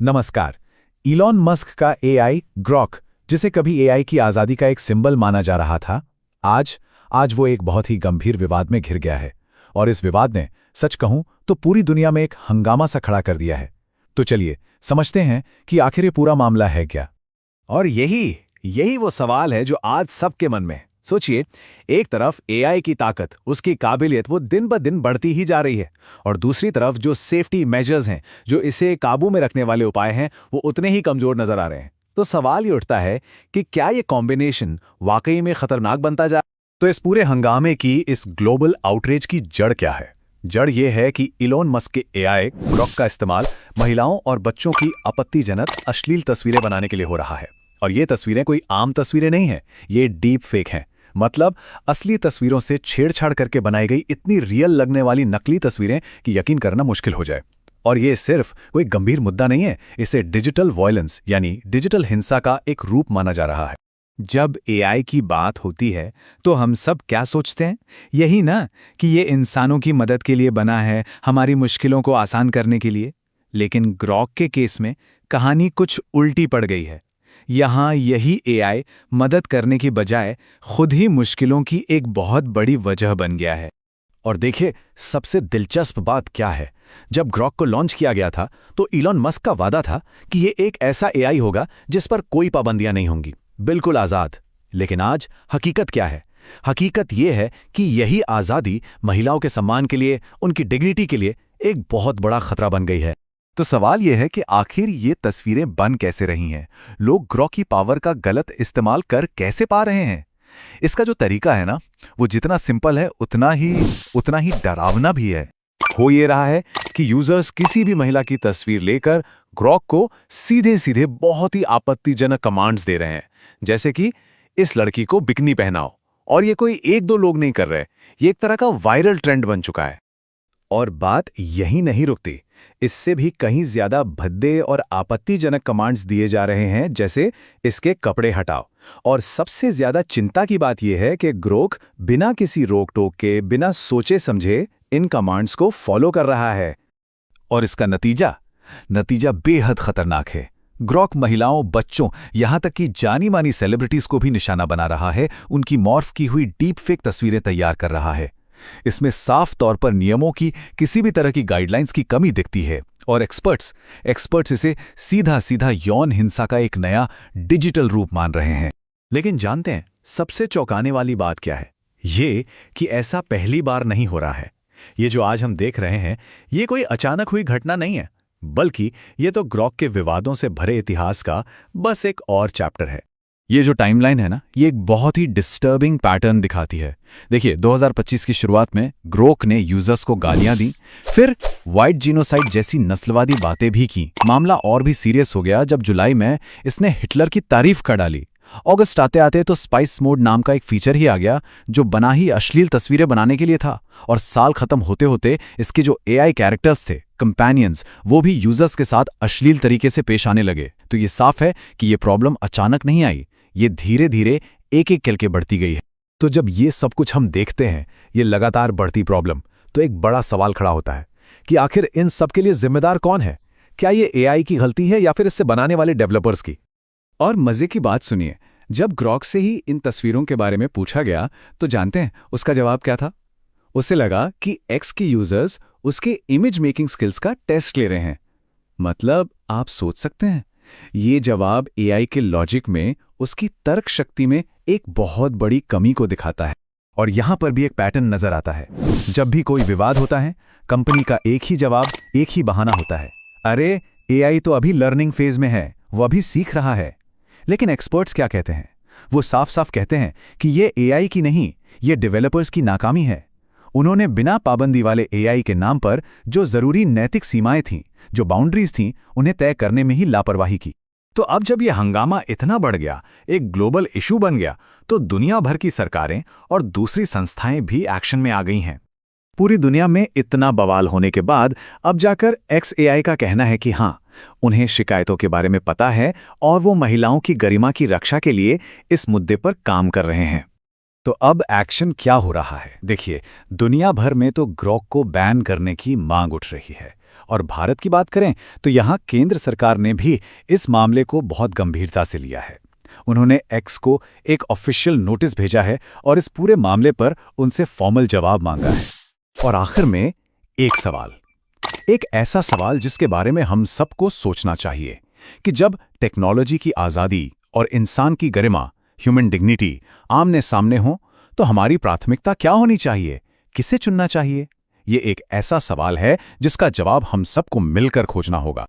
नमस्कार। Elon Musk का AI Grok, जिसे कभी एआई की आज़ादी का एक सिंबल माना जा रहा था, आज वो एक बहुत ही गंभीर विवाद में घिर गया है। और इस विवाद ने, सच कहूं तो पूरी दुनिया में एक हंगामा सा खड़ा कर दिया है। तो चलिए समझते हैं कि आखिर ये पूरा मामला है क्या। और यही यही वो सवाल है जो आज सबके मन में है। सोचिए, एक तरफ एआई की ताकत, उसकी काबिलियत वो दिन ब दिन बढ़ती ही जा रही है, और दूसरी तरफ जो सेफ्टी मेजर्स हैं, जो इसे काबू में रखने वाले उपाय हैं, वो उतने ही कमजोर नजर आ रहे हैं। तो सवाल ये उठता है कि क्या ये कॉम्बिनेशन वाकई में खतरनाक बनता जा। तो इस पूरे हंगामे की, इस ग्लोबल आउटरीच की जड़ क्या है? जड़ ये है कि इलॉन मस्क के एआई ग्रॉक का इस्तेमाल महिलाओं और बच्चों की आपत्तिजनक अश्लील तस्वीरें बनाने के लिए हो रहा है। और ये तस्वीरें कोई आम तस्वीरें नहीं हैं, ये डीप फेक हैं। मतलब असली तस्वीरों से छेड़छाड़ करके बनाई गई इतनी रियल लगने वाली नकली तस्वीरें कि यकीन करना मुश्किल हो जाए। और ये सिर्फ कोई गंभीर मुद्दा नहीं है, इसे डिजिटल वॉयलेंस यानी डिजिटल हिंसा का एक रूप माना जा रहा है। जब एआई की बात होती है तो हम सब क्या सोचते हैं? यही ना कि ये इंसानों की मदद के लिए बना है, हमारी मुश्किलों को आसान करने के लिए। लेकिन ग्रॉक के केस में कहानी कुछ उल्टी पड़ गई है। यहाँ यही एआई मदद करने की बजाय खुद ही मुश्किलों की एक बहुत बड़ी वजह बन गया है। और देखिए, सबसे दिलचस्प बात क्या है, जब ग्रॉक को लॉन्च किया गया था तो इलॉन मस्क का वादा था कि ये एक ऐसा एआई होगा जिस पर कोई पाबंदियां नहीं होंगी, बिल्कुल आज़ाद। लेकिन आज हकीकत क्या है? हकीकत यह है कि यही आज़ादी महिलाओं के सम्मान के लिए, उनकी डिग्निटी के लिए एक बहुत बड़ा खतरा बन गई है। तो सवाल यह है कि आखिर ये तस्वीरें बन कैसे रही हैं? लोग ग्रॉक की पावर का गलत इस्तेमाल कर कैसे पा रहे हैं? इसका जो तरीका है ना, वो जितना सिंपल है उतना ही डरावना भी है। हो ये रहा है कि यूजर्स किसी भी महिला की तस्वीर लेकर ग्रॉक को सीधे सीधे बहुत ही आपत्तिजनक कमांड्स दे रहे हैं, जैसे कि इस लड़की को बिकनी पहनाओ। और ये कोई एक दो लोग नहीं कर रहे, ये एक तरह का वायरल ट्रेंड बन चुका है। और बात यही नहीं रुकती, इससे भी कहीं ज्यादा भद्दे और आपत्तिजनक कमांड्स दिए जा रहे हैं, जैसे इसके कपड़े हटाओ। और सबसे ज्यादा चिंता की बात यह है कि ग्रोक बिना किसी रोक टोक के, बिना सोचे समझे इन कमांड्स को फॉलो कर रहा है। और इसका नतीजा बेहद खतरनाक है। ग्रॉक महिलाओं, बच्चों, यहां तक कि जानी मानी सेलिब्रिटीज को भी निशाना बना रहा है, उनकी मॉर्फ की हुई डीप फेक तस्वीरें तैयार कर रहा है। इसमें साफ तौर पर नियमों की, किसी भी तरह की गाइडलाइंस की कमी दिखती है। और एक्सपर्ट्स इसे सीधा सीधा यौन हिंसा का एक नया डिजिटल रूप मान रहे हैं। लेकिन जानते हैं सबसे चौंकाने वाली बात क्या है? ये कि ऐसा पहली बार नहीं हो रहा है। ये जो आज हम देख रहे हैं, ये कोई अचानक हुई घटना नहीं है, बल्कि ये तो ग्रॉक के विवादों से भरे इतिहास का बस एक और चैप्टर है। ये जो टाइमलाइन है ना, ये एक बहुत ही डिस्टर्बिंग पैटर्न दिखाती है। देखिए, 2025 की शुरुआत में ग्रोक ने यूजर्स को गालियां दी, फिर व्हाइट जीनोसाइड जैसी नस्लवादी बातें भी की। मामला और भी सीरियस हो गया जब जुलाई में इसने हिटलर की तारीफ कर डाली। अगस्त आते आते तो स्पाइस मोड नाम का एक फीचर ही आ गया, जो बना ही अश्लील तस्वीरें बनाने के लिए था। और साल खत्म होते होते इसके जो एआई कैरेक्टर्स थे, कंपेनियंस, वो भी यूजर्स के साथ अश्लील तरीके से पेश आने लगे। तो ये साफ है कि ये प्रॉब्लम अचानक नहीं आई, ये धीरे धीरे एक एक करके बढ़ती गई है। तो जब ये सब कुछ हम देखते हैं, ये लगातार बढ़ती प्रॉब्लम, तो एक बड़ा सवाल खड़ा होता है कि आखिर इन सब के लिए जिम्मेदार कौन है? क्या ये एआई की गलती है या फिर इससे बनाने वाले डेवलपर्स की? और मजे की बात सुनिए, जब ग्रॉक से ही इन तस्वीरों के बारे में पूछा गया तो जानते हैं उसका जवाब क्या था? उसे लगा कि एक्स के यूजर्स उसके इमेज मेकिंग स्किल्स का टेस्ट ले रहे हैं। मतलब आप सोच सकते हैं, ये जवाब एआई के लॉजिक में, उसकी तर्क शक्ति में एक बहुत बड़ी कमी को दिखाता है। और यहां पर भी एक पैटर्न नजर आता है। जब भी कोई विवाद होता है, कंपनी का एक ही जवाब, एक ही बहाना होता है, अरे एआई तो अभी लर्निंग फेज में है, वो अभी सीख रहा है। लेकिन एक्सपर्ट्स क्या कहते हैं? वो साफ साफ कहते हैं कि ये एआई की नहीं, ये डेवलपर्स की नाकामी है। उन्होंने बिना पाबंदी वाले एआई के नाम पर जो जरूरी नैतिक सीमाएं थीं, जो बाउंड्रीज थीं, उन्हें तय करने में ही लापरवाही की। तो अब जब यह हंगामा इतना बढ़ गया, एक ग्लोबल इशू बन गया, तो दुनिया भर की सरकारें और दूसरी संस्थाएं भी एक्शन में आ गई हैं। पूरी दुनिया में इतना बवाल होने के बाद अब जाकर XAI का कहना है कि हाँ, उन्हें शिकायतों के बारे में पता है और वो महिलाओं की गरिमा की रक्षा के लिए इस मुद्दे पर काम कर रहे हैं। तो अब एक्शन क्या हो रहा है? देखिए, दुनिया भर में तो ग्रॉक को बैन करने की मांग उठ रही है और भारत की बात करें तो यहाँ केंद्र सरकार ने भी इस मामले को बहुत गंभीरता से लिया है। उन्होंने एक्स को एक ऑफिशियल नोटिस भेजा है और इस पूरे मामले पर उनसे फॉर्मल जवाब मांगा है। और आखिर में एक सवाल, एक ऐसा सवाल जिसके बारे में हम सबको सोचना चाहिए कि जब टेक्नोलॉजी की आज़ादी और इंसान की गरिमा, ह्यूमन डिग्निटी आमने सामने हो तो हमारी प्राथमिकता क्या होनी चाहिए, किसे चुनना चाहिए? ये एक ऐसा सवाल है जिसका जवाब हम सबको मिलकर खोजना होगा।